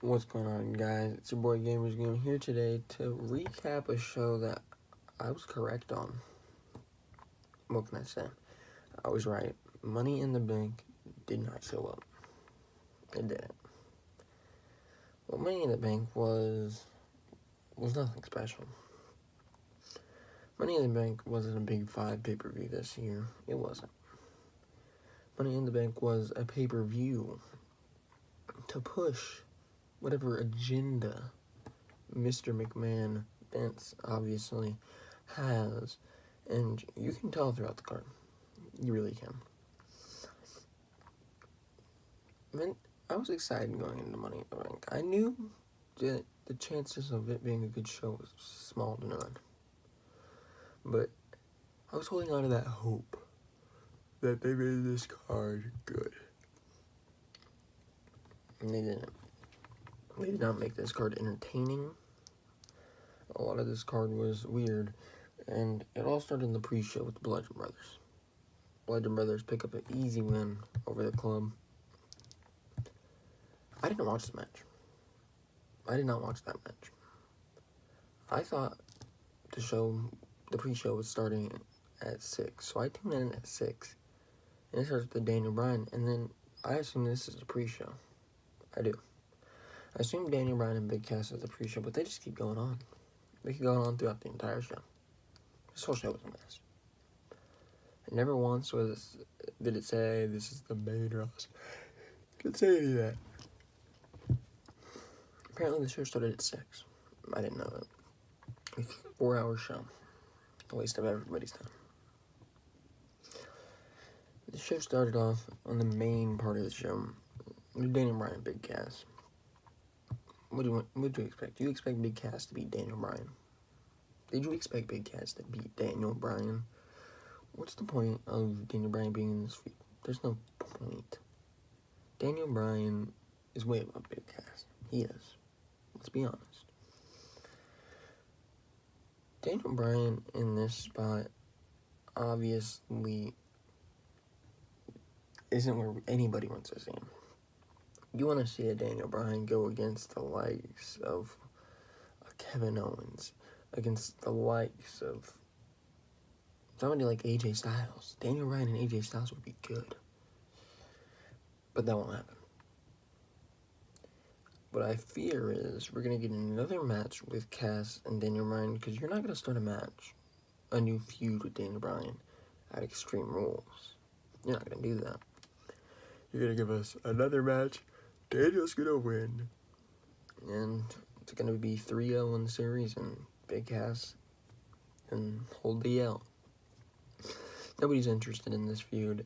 What's going on, guys? It's your boy Gamers Game here today to recap a show that I was correct on. What can I say? I was right. Money in the Bank did not show up. It didn't. Well, Money in the Bank was nothing special. Money in the Bank wasn't a Big 5 pay-per-view this year. It wasn't. Money in the Bank was a pay-per-view to push whatever agenda Mr. McMahon, Vince, obviously, has. And you can tell throughout the card. You really can. I was excited going into Money in the Bank. I knew that the chances of it being a good show was small to none. But I was holding on to that hope that they made this card good. And they didn't. They did not make this card entertaining. A lot of this card was weird. And it all started in the pre-show with the Bludgeon Brothers. Bludgeon Brothers pick up an easy win over the club. I didn't watch the match. I did not watch that match. I thought the pre-show was starting at 6. So I tuned in at 6. And it starts with Daniel Bryan. And then I assume this is a pre-show. I do. I assume Daniel Bryan and Big Cass is the pre-show, but they just keep going on. They keep going on throughout the entire show. This whole show was a mess. And never once did it say, this is the main roster. It didn't say any of that. Apparently the show started at 6. I didn't know that. It's a 4-hour show. A waste of everybody's time. The show started off on the main part of the show. Daniel Bryan and Big Cass. What do you expect? Do you expect Big Cass to beat Daniel Bryan? Did you expect Big Cass to beat Daniel Bryan? What's the point of Daniel Bryan being in this feud? There's no point. Daniel Bryan is way above Big Cass. He is. Let's be honest. Daniel Bryan in this spot obviously isn't where anybody wants to see him. You want to see a Daniel Bryan go against the likes of Kevin Owens, against the likes of somebody like AJ Styles. Daniel Bryan and AJ Styles would be good. But that won't happen. What I fear is we're going to get another match with Cass and Daniel Bryan, because you're not going to start a new feud with Daniel Bryan at Extreme Rules. You're not going to do that. You're going to give us another match. Daniel's going to win. And it's going to be 3-0 in the series, and Big Cass can hold the L. Nobody's interested in this feud.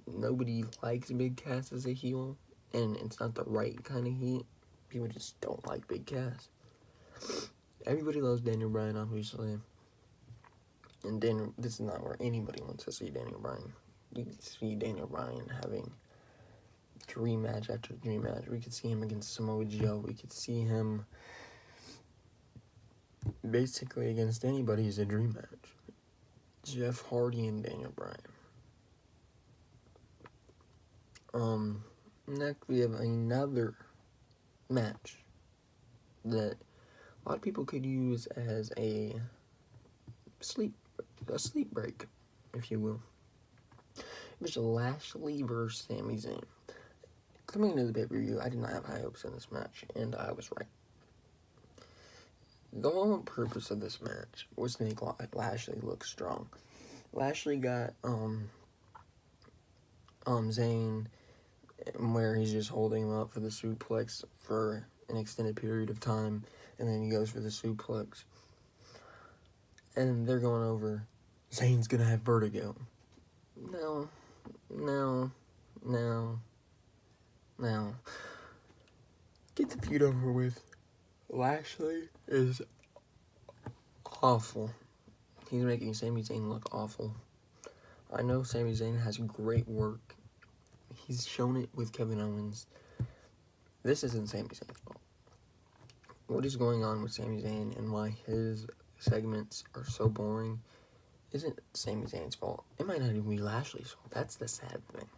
Nobody likes Big Cass as a heel, and it's not the right kind of heat. People just don't like Big Cass. Everybody loves Daniel Bryan, obviously. And this is not where anybody wants to see Daniel Bryan. You can see Daniel Bryan having dream match after dream match. We could see him against Samoa Joe. We could see him basically against anybody is a dream match. Jeff Hardy and Daniel Bryan. Next we have another match that a lot of people could use as a sleep break, if you will. It was Lashley versus Sami Zayn. Coming into the pay-per-view, I did not have high hopes in this match, and I was right. The whole purpose of this match was to make Lashley look strong. Lashley got Zayn, where he's just holding him up for the suplex for an extended period of time, and then he goes for the suplex. And they're going over, Zayn's gonna have vertigo. No. Get the feud over with. Lashley is awful. He's making Sami Zayn look awful. I know Sami Zayn has great work. He's shown it with Kevin Owens. This isn't Sami Zayn's fault. What is going on with Sami Zayn and why his segments are so boring isn't Sami Zayn's fault. It might not even be Lashley's fault. That's the sad thing.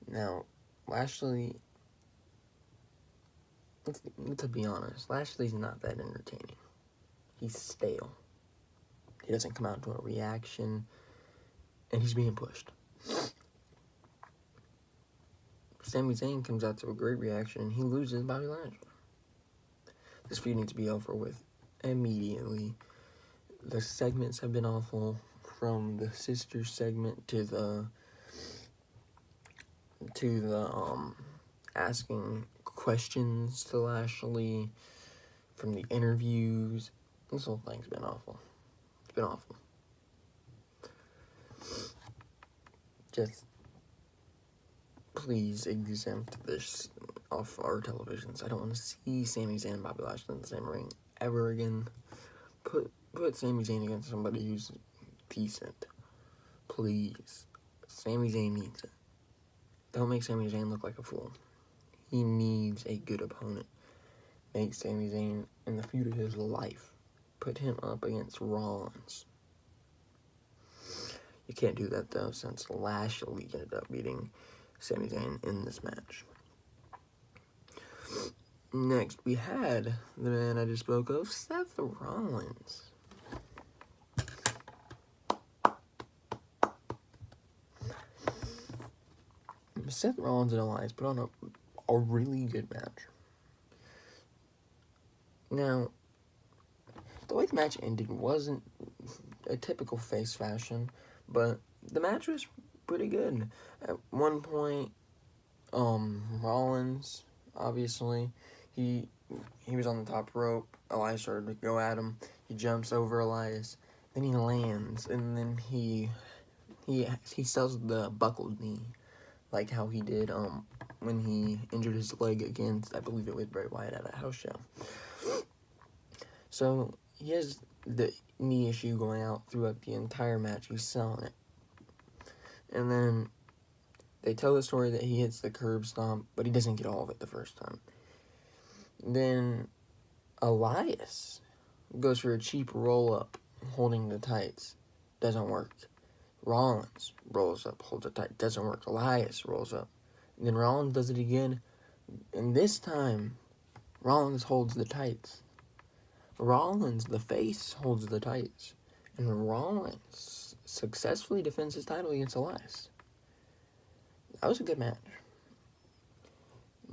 Now, Lashley to be honest, Lashley's not that entertaining. He's stale. He doesn't come out to a reaction, and he's being pushed. Sami Zayn comes out to a great reaction, and he loses Bobby Lashley. This feud needs to be over with immediately. The segments have been awful, from the sister segment to the asking questions to Lashley, from the interviews. This whole thing's been awful. It's been awful. Just please exempt this off our televisions. I don't want to see Sami Zayn and Bobby Lashley in the same ring ever again. Put Sami Zayn against somebody who's decent. Please. Sami Zayn needs it. Don't make Sami Zayn look like a fool. He needs a good opponent. Make Sami Zayn in the feud of his life. Put him up against Rollins. You can't do that, though, since Lashley ended up beating Sami Zayn in this match. Next, we had the man I just spoke of, Seth Rollins. Seth Rollins and Elias put on a really good match. Now, the way the match ended wasn't a typical face fashion, but the match was pretty good. At one point, Rollins, obviously, he was on the top rope. Elias started to go at him. He jumps over Elias. Then he lands, and then he sells the buckled knee, like how he did when he injured his leg against, I believe it was Bray Wyatt at a house show. So he has the knee issue going out throughout the entire match. He's selling it. And then they tell the story that he hits the curb stomp, but he doesn't get all of it the first time. Then Elias goes for a cheap roll-up, holding the tights. Doesn't work. Rollins rolls up, holds it tight. Doesn't work. Elias rolls up. And then Rollins does it again. And this time, Rollins holds the tights. Rollins, the face, holds the tights. And Rollins successfully defends his title against Elias. That was a good match.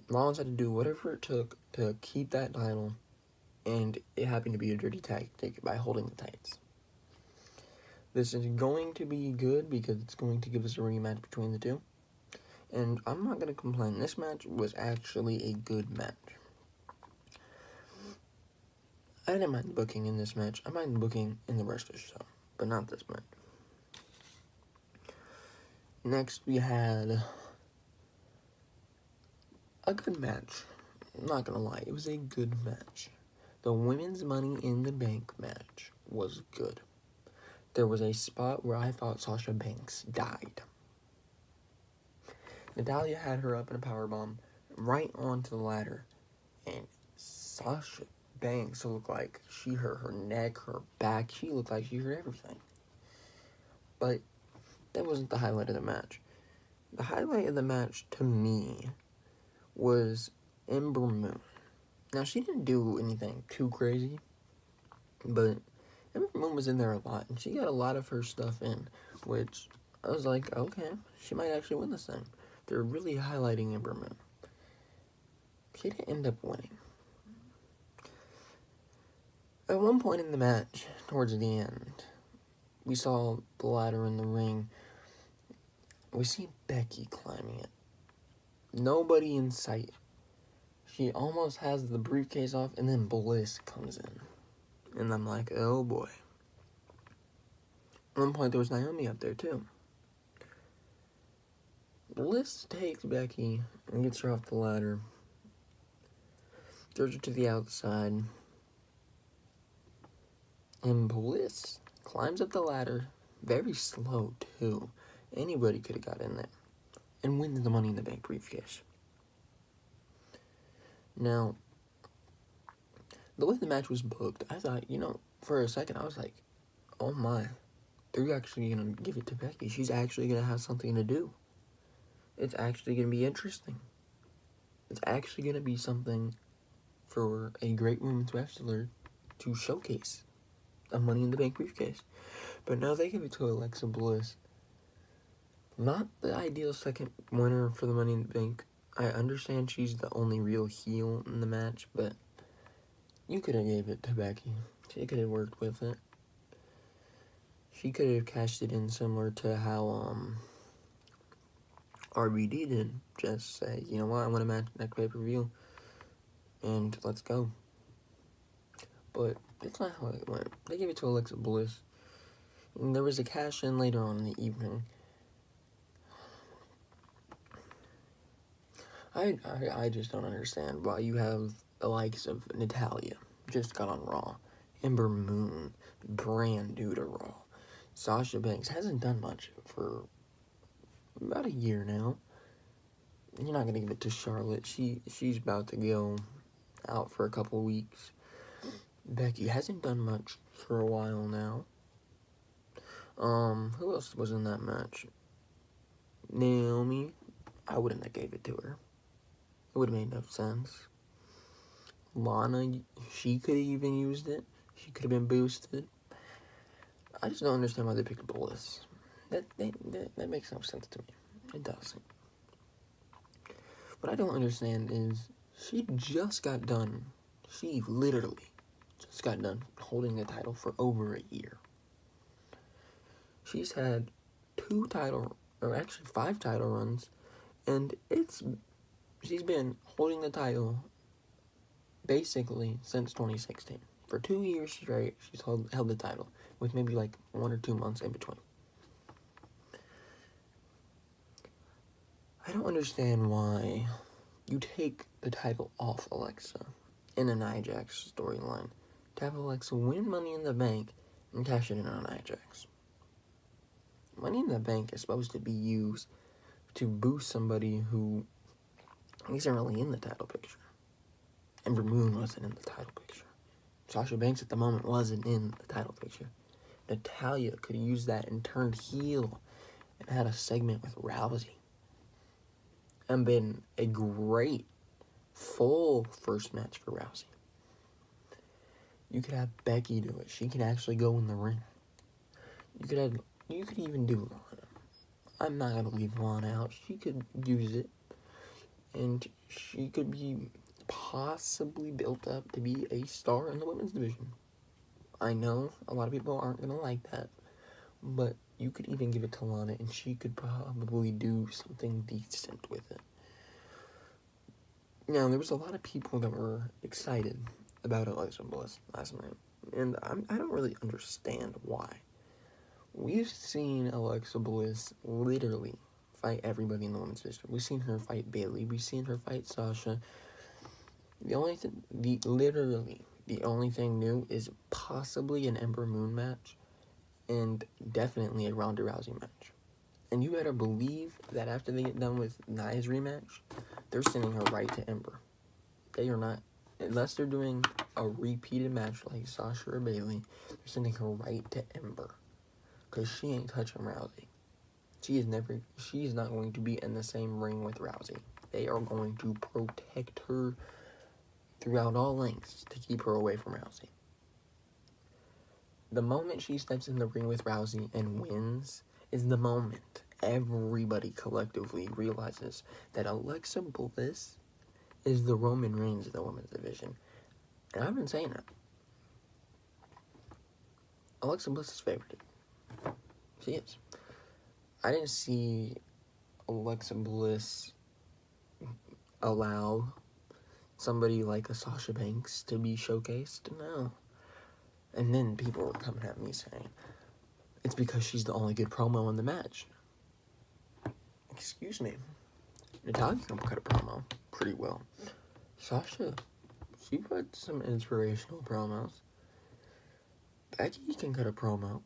Rollins had to do whatever it took to keep that title, and it happened to be a dirty tactic by holding the tights. This is going to be good because it's going to give us a rematch between the two, and I'm not going to complain. This match was actually a good match. I didn't mind the booking in this match. I mind the booking in the rest of the show, but not this match. Next, we had a good match. I'm not gonna lie, it was a good match. The Women's Money in the Bank match was good. There was a spot where I thought Sasha Banks died. Natalya had her up in a powerbomb right onto the ladder, and Sasha Banks looked like she hurt her neck, her back. She looked like she hurt everything. But that wasn't the highlight of the match. The highlight of the match, to me, was Ember Moon. Now, she didn't do anything too crazy, but Ember Moon was in there a lot, and she got a lot of her stuff in, which I was like, okay, she might actually win this thing. They're really highlighting Ember Moon. She didn't end up winning. At one point in the match, towards the end, we saw the ladder in the ring. We see Becky climbing it. Nobody in sight. She almost has the briefcase off, and then Bliss comes in. And I'm like, oh boy. At one point, there was Naomi up there, too. Bliss takes Becky and gets her off the ladder. Throws her to the outside. And Bliss climbs up the ladder, very slow, too. Anybody could have got in there. And wins the Money in the Bank briefcase. Now, the way the match was booked, I thought, for a second, I was like, oh my, they're actually going to give it to Becky. She's actually going to have something to do. It's actually going to be interesting. It's actually going to be something for a great women's wrestler to showcase a Money in the Bank briefcase. But now they give it to Alexa Bliss. Not the ideal second winner for the Money in the Bank. I understand she's the only real heel in the match, but you could have gave it to Becky. She could have worked with it. She could have cashed it in similar to how RBD did. Just say, you know what, I want a match next pay-per-view, and let's go. But it's not how it went. They gave it to Alexa Bliss. And there was a cash-in later on in the evening. I just don't understand why you have the likes of Natalya, just got on Raw, Ember Moon, brand new to Raw. Sasha Banks hasn't done much for about a year now. You're not gonna give it to Charlotte. She's about to go out for a couple weeks. Becky hasn't done much for a while now. Who else was in that match? Naomi. I wouldn't have gave it to her. It would have made no sense. Lana, she could have even used it. She could have been boosted. I just don't understand why they picked Bliss. That makes no sense to me. It doesn't. What I don't understand is she just got done. She literally just got done holding the title for over a year. She's had 5 title runs, and she's been holding the title basically since 2016. For 2 years straight, she's held the title, with maybe like 1 or 2 months in between. I don't understand why you take the title off Alexa in a Nia Jax storyline to have Alexa win Money in the Bank and cash it in on Nia Jax. Money in the Bank is supposed to be used to boost somebody who isn't really in the title picture. Ember Moon wasn't in the title picture. Sasha Banks at the moment wasn't in the title picture. Natalya could have used that and turned heel and had a segment with Rousey. And been a great full first match for Rousey. You could have Becky do it. She can actually go in the ring. You could even do Lana. I'm not gonna leave Lana out. She could use it, and she could be possibly built up to be a star in the women's division. I know a lot of people aren't gonna like that, but you could even give it to Lana, and she could probably do something decent with it. Now, there was a lot of people that were excited about Alexa Bliss last night, and I don't really understand why. We've seen Alexa Bliss literally fight everybody in the women's division. We've seen her fight Bayley. We've seen her fight Sasha. The only thing new is possibly an Ember Moon match, and definitely a Ronda Rousey match. And you better believe that after they get done with Nia's rematch, they're sending her right to Ember. They are not, unless they're doing a repeated match like Sasha or Bayley, they're sending her right to Ember. Because she ain't touching Rousey. She is not going to be in the same ring with Rousey. They are going to protect her throughout all lengths to keep her away from Rousey. The moment she steps in the ring with Rousey and wins is the moment everybody collectively realizes that Alexa Bliss is the Roman Reigns of the women's division. And I've been saying that. Alexa Bliss is favored. She is. I didn't see Alexa Bliss allow somebody like a Sasha Banks to be showcased. No. And then people were coming at me saying, it's because she's the only good promo in the match. Excuse me. Natalya can cut a promo pretty well. Sasha, she put some inspirational promos. Becky can cut a promo.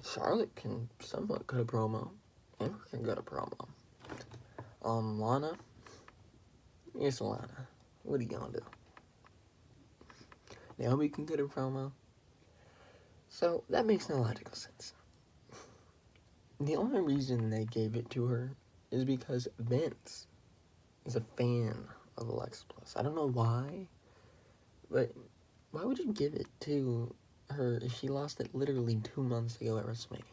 Charlotte can somewhat cut a promo. Amber can cut a promo. Lana. It's Lana. What are you gonna do? Naomi can cut a promo. So, that makes no logical sense. The only reason they gave it to her is because Vince is a fan of Alexa Bliss. I don't know why, But why would you give it to her if she lost it literally 2 months ago at WrestleMania?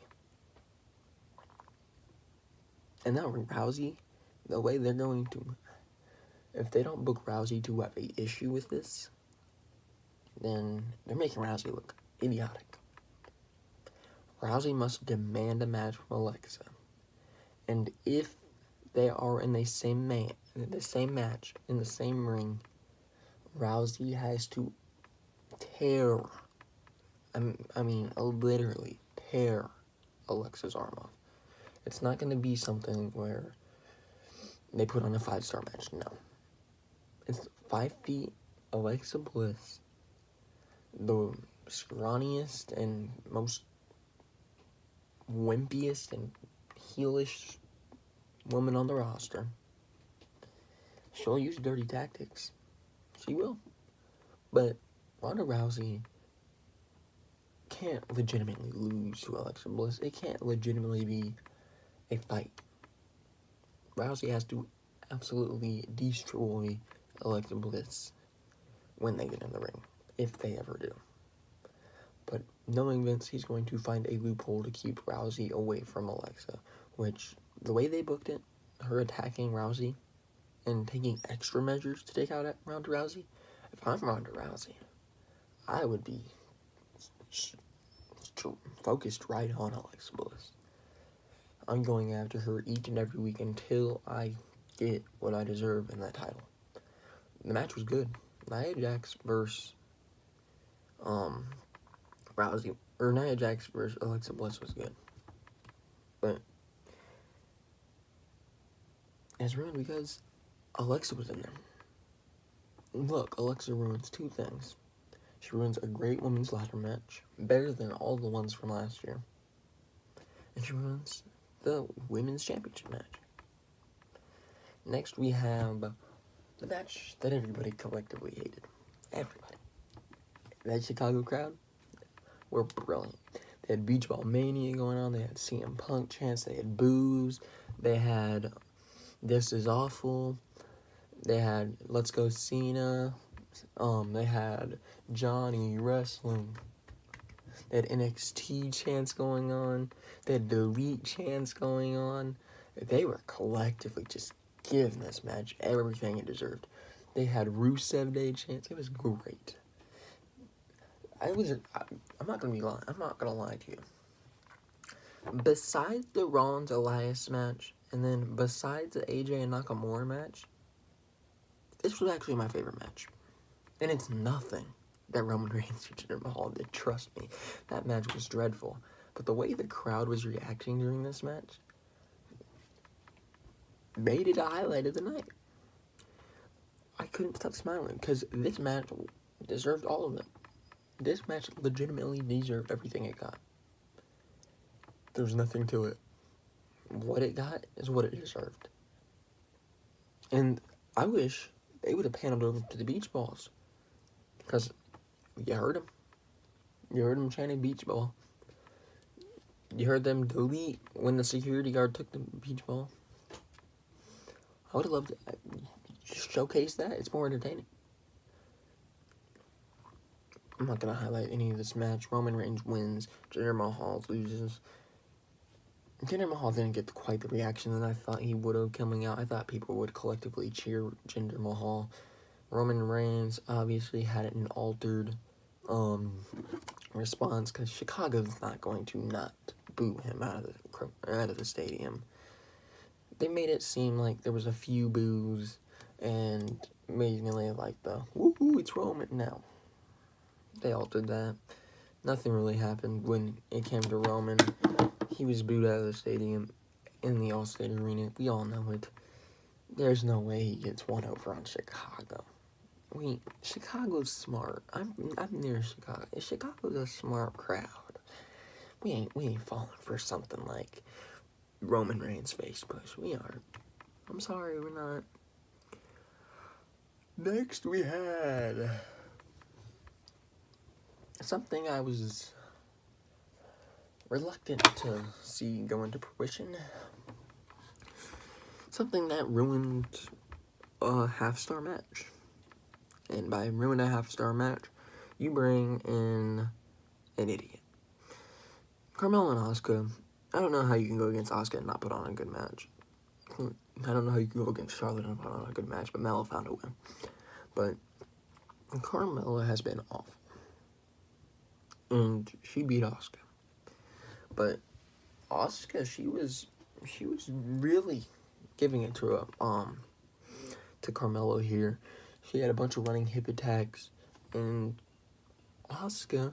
And now Rousey, the way they're going to, if they don't book Rousey to have an issue with this, then they're making Rousey look idiotic. Rousey must demand a match from Alexa. And if they are in the same match, in the same ring, Rousey has to tear, literally tear Alexa's arm off. It's not going to be something where they put on a 5-star match, no. It's 5 feet, Alexa Bliss, the scrawniest and most wimpiest and heelish woman on the roster. She'll use dirty tactics. She will. But Ronda Rousey can't legitimately lose to Alexa Bliss. It can't legitimately be a fight. Rousey has to absolutely destroy Alexa Bliss when they get in the ring, if they ever do. But knowing Vince, he's going to find a loophole to keep Rousey away from Alexa, which, the way they booked it, her attacking Rousey and taking extra measures to take out Ronda Rousey, if I'm Ronda Rousey, I would be focused right on Alexa Bliss. I'm going after her each and every week until I get what I deserve in that title. The match was good. Nia Jax versus Nia Jax versus Alexa Bliss was good. But it's ruined because Alexa was in there. Look, Alexa ruins 2 things. She ruins a great women's ladder match, better than all the ones from last year. And she ruins the women's championship match. Next, we have the match that everybody collectively hated. Everybody. That Chicago crowd were brilliant. They had Beach Ball Mania going on. They had CM Punk chants. They had boos. They had This Is Awful. They had Let's Go Cena. They had Johnny Wrestling. They had NXT chants going on. They had Delete chants going on. They were collectively just giving this match everything it deserved. They had Rusev Day chants. It was great. I'm not gonna be lying. I'm not gonna lie to you. Besides the Rollins Elias match, and then besides the AJ and Nakamura match, this was actually my favorite match. And it's nothing that Roman Reigns and Jinder Mahal did. Trust me, that match was dreadful. But the way the crowd was reacting during this match made it a highlight of the night. I couldn't stop smiling because this match deserved all of it. This match legitimately deserved everything it got. There's nothing to it. What it got is what it deserved. And I wish they would have paneled over to the beach balls. Because you heard them. You heard them chanting beach ball. You heard them delete when the security guard took the beach ball. I would have loved to showcase that. It's more entertaining. I'm not going to highlight any of this match. Roman Reigns wins. Jinder Mahal loses. Jinder Mahal didn't get quite the reaction that I thought he would have coming out. I thought people would collectively cheer Jinder Mahal. Roman Reigns obviously had an altered response because Chicago's not going to not boo him out of the stadium. They made it seem like there was a few boos and mainly like the woohoo, it's Roman now. They altered that. Nothing really happened when it came to Roman. He was booed out of the stadium in the Allstate Arena. We all know it. There's no way he gets one over on Chicago. Chicago's smart. I'm near Chicago. Chicago's a smart crowd. We ain't falling for something like Roman Reigns face push. We aren't. I'm sorry, we're not. Next we had something I was reluctant to see go into fruition. Something that ruined a half-star match. And by ruin a half-star match, you bring in an idiot. Carmella and Asuka, I don't know how you can go against Asuka and not put on a good match. I don't know how you can go against Charlotte and put on a good match, but Mella found a win. But Carmella has been awful. And she beat Asuka. But Asuka, she was really giving it to Carmella here. She had a bunch of running hip attacks, and Asuka,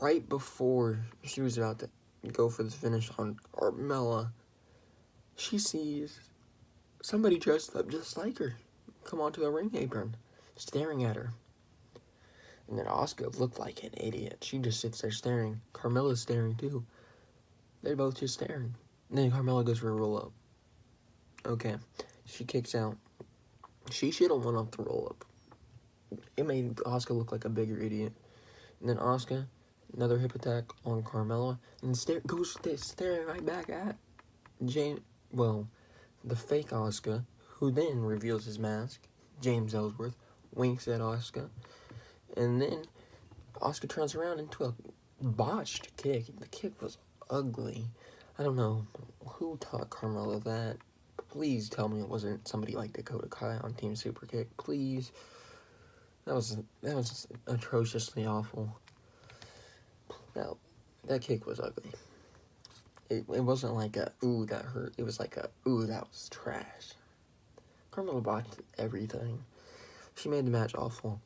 right before she was about to go for the finish on Carmella, she sees somebody dressed up just like her come onto the ring apron, staring at her. And then Asuka looked like an idiot. She just sits there staring. Carmella's staring too. They're both just staring. And then Carmella goes for a roll-up. Okay. She kicks out. She should have won off the roll-up. It made Asuka look like a bigger idiot. And then Asuka, another hip attack on Carmella. And goes staring right back at the fake Asuka, who then reveals his mask. James Ellsworth winks at Asuka. And then Asuka turns around into a botched kick. The kick was ugly. I don't know who taught Carmella that. Please tell me it wasn't somebody like Dakota Kai on Team Superkick. Please. That was atrociously awful. Now, that kick was ugly. It wasn't like a, ooh, that hurt. It was like a, ooh, that was trash. Carmella botched everything. She made the match awful.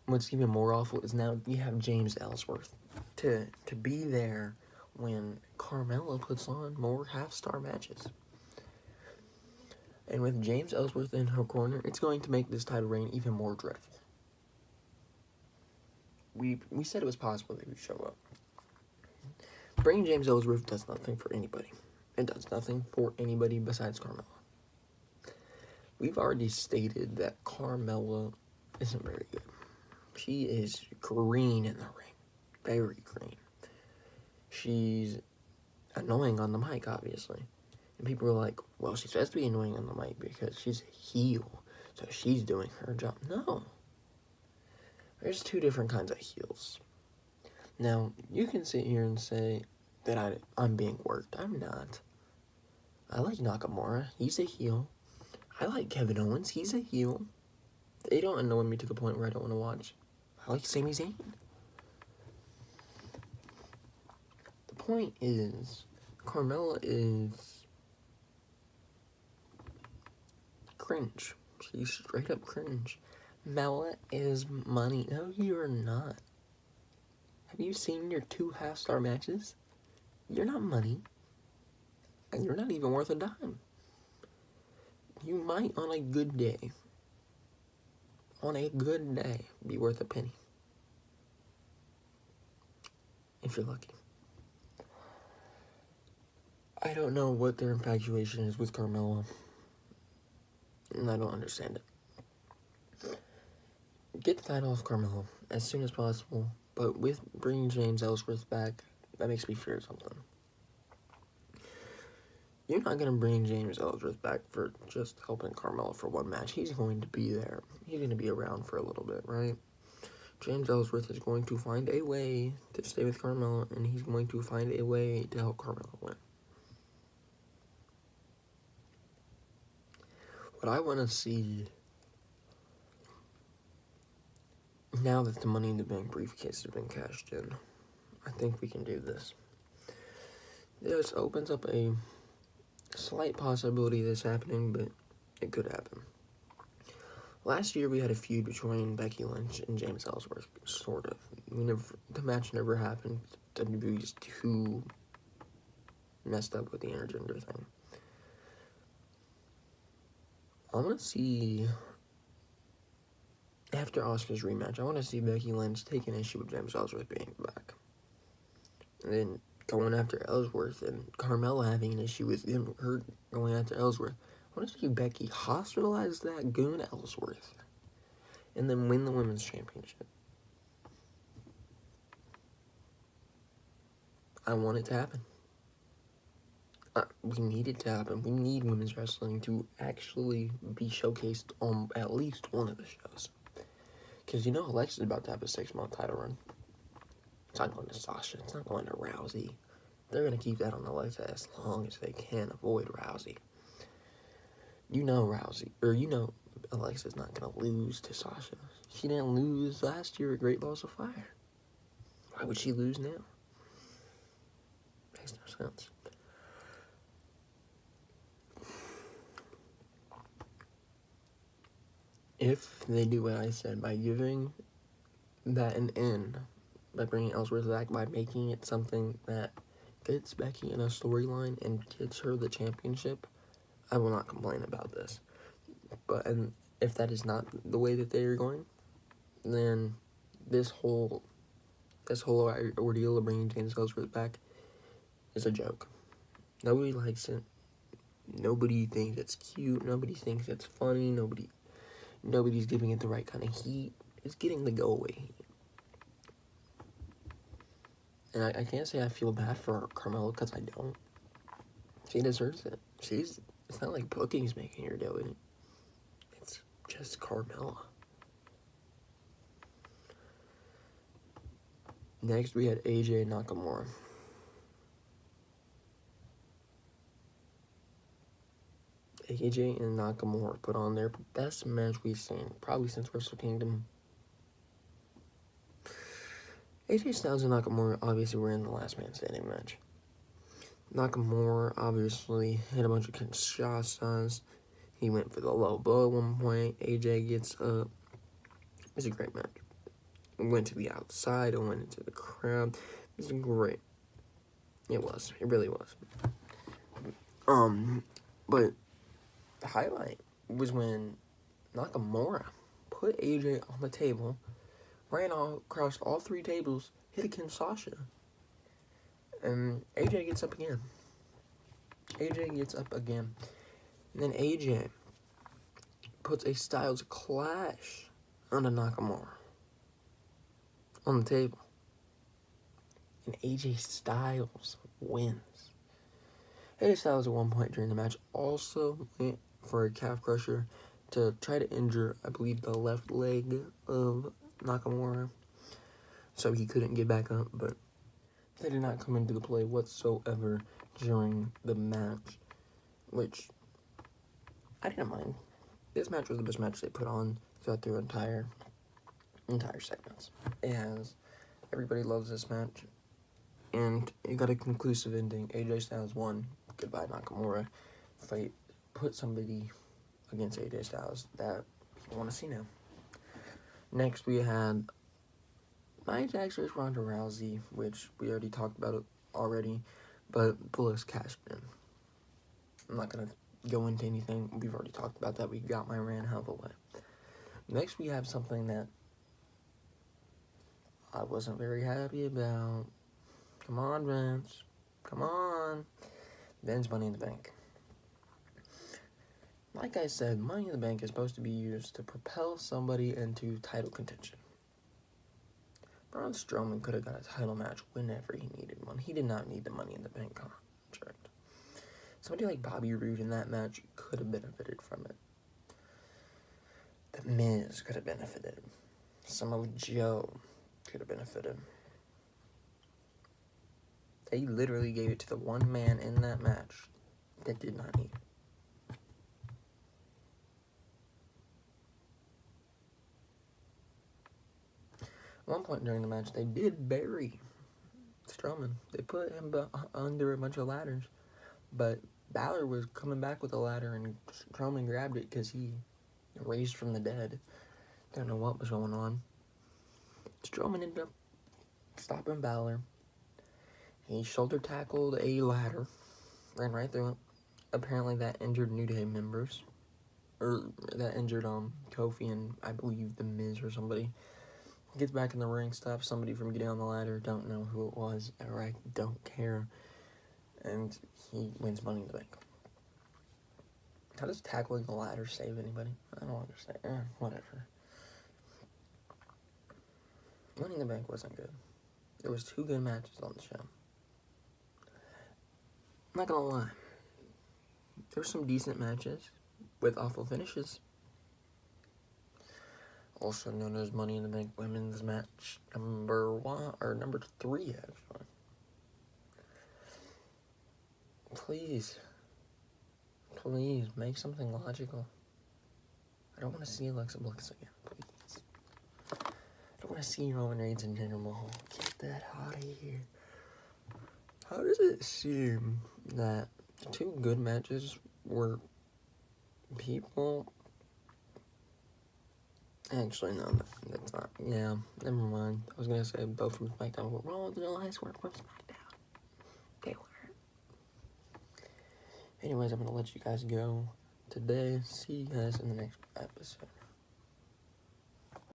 What's even more awful is now you have James Ellsworth to be there when Carmella puts on more half-star matches. And with James Ellsworth in her corner, it's going to make this title reign even more dreadful. We said it was possible that he would show up. Bringing James Ellsworth does nothing for anybody. It does nothing for anybody besides Carmella. We've already stated that Carmella isn't very good. She is green in the ring. Very green. She's annoying on the mic, obviously. And people are like, well, she's supposed to be annoying on the mic because she's a heel. So she's doing her job. No. There's two different kinds of heels. Now, you can sit here and say that I'm being worked. I'm not. I like Nakamura. He's a heel. I like Kevin Owens. He's a heel. They don't annoy me to the point where I don't want to watch. I like Sami Zayn. The point is, Carmella is cringe. She's straight up cringe. Mella is money. No, you're not. Have you seen your 2 half-star matches? You're not money. And you're not even worth a dime. You might on a good day, be worth a penny. If you're lucky. I don't know what their infatuation is with Carmella. And I don't understand it. Get the title off Carmella as soon as possible. But with bringing James Ellsworth back, that makes me fear something. You're not going to bring James Ellsworth back for just helping Carmella for one match. He's going to be there. He's going to be around for a little bit, right? James Ellsworth is going to find a way to stay with Carmella, and he's going to find a way to help Carmella win. What I want to see, now that the Money in the Bank briefcase has been cashed in, I think we can do this. This opens up a slight possibility of this happening, but it could happen. Last year we had a feud between Becky Lynch and James Ellsworth, sort of. The match never happened. WWE is too messed up with the intergender thing. I want to see, after Asuka's rematch, I want to see Becky Lynch take an issue with James Ellsworth being back. And then going after Ellsworth and Carmella having an issue with her going after Ellsworth. I want to see Becky hospitalize that goon Ellsworth and then win the Women's Championship. I want it to happen. We need it to happen. We need women's wrestling to actually be showcased on at least one of the shows. Because Alexa's about to have a 6-month title run. It's not going to Sasha. It's not going to Rousey. They're going to keep that on Alexa as long as they can avoid Rousey. Alexa's not going to lose to Sasha. She didn't lose last year at Great Balls of Fire. Why would she lose now? Makes no sense. If they do what I said by giving that an end, by bringing Ellsworth back, by making it something that gets Becky in a storyline and gets her the championship, I will not complain about this. But if that is not the way that they are going, then this whole ordeal of bringing James Ellsworth back is a joke. Nobody likes it. Nobody thinks it's cute. Nobody thinks it's funny. Nobody's giving it the right kind of heat. It's getting the go-away heat. And I can't say I feel bad for Carmella, because I don't. She deserves it. It's not like booking's making her do it. It's just Carmella. Next, we had AJ Nakamura. AJ and Nakamura put on their best match we've seen, probably since Wrestle Kingdom. AJ Styles and Nakamura obviously were in the last man standing match. Nakamura obviously hit a bunch of Kinshasas. He went for the low blow at one point. AJ gets up. It was a great match. It went to the outside. It went into the crowd. It was great. It was. It really was. But the highlight was when Nakamura put AJ on the table, ran across all 3 tables, hit a Kinshasa, and AJ gets up again. And then AJ puts a Styles Clash on a Nakamura on the table. And AJ Styles wins. AJ Styles at one point during the match also went for a calf crusher to try to injure, I believe, the left leg of Nakamura, so he couldn't get back up, but they did not come into the play whatsoever during the match, which I didn't mind. This match was the best match they put on throughout their entire segments. As everybody loves this match, and it got a conclusive ending. AJ Styles won. Goodbye, Nakamura. Fight put somebody against AJ Styles that people want to see now. Next, we had Nia Jax vs. Ronda Rousey, which we already talked about it already, but Bliss cashed in. I'm not going to go into anything. We've already talked about that. We got my rant out of the way. Next, we have something that I wasn't very happy about. Come on, Vince. Come on. Vince Money in the Bank. Like I said, Money in the Bank is supposed to be used to propel somebody into title contention. Braun Strowman could have got a title match whenever he needed one. He did not need the Money in the Bank contract. Somebody like Bobby Roode in that match could have benefited from it. The Miz could have benefited. Samoa Joe could have benefited. They literally gave it to the one man in that match that did not need it. At one point during the match, they did bury Strowman. They put him under a bunch of ladders. But Balor was coming back with a ladder, and Strowman grabbed it because he raised from the dead. Don't know what was going on. Strowman ended up stopping Balor. He shoulder tackled a ladder, ran right through it. Apparently that injured New Day members. Or that injured Kofi and I believe The Miz or somebody. Gets back in the ring, stops somebody from getting on the ladder. Don't know who it was, or I don't care. And he wins Money in the Bank. How does tackling the ladder save anybody? I don't understand. Whatever. Money in the Bank wasn't good. There was 2 good matches on the show. I'm not gonna lie. There were some decent matches with awful finishes. also known as Money in the Bank Women's Match number 1, or number 3, actually. Please, make something logical. I don't want to see Alexa Bliss again, please. I don't want to see Roman Reigns and Jinder Mahal. Get that out of here. How does it seem that the 2 good matches were people... Actually, no, that's not. Yeah, never mind. I was gonna say both from SmackDown were Raw, the last work from SmackDown. They were. Anyways, I'm gonna let you guys go today. See you guys in the next episode.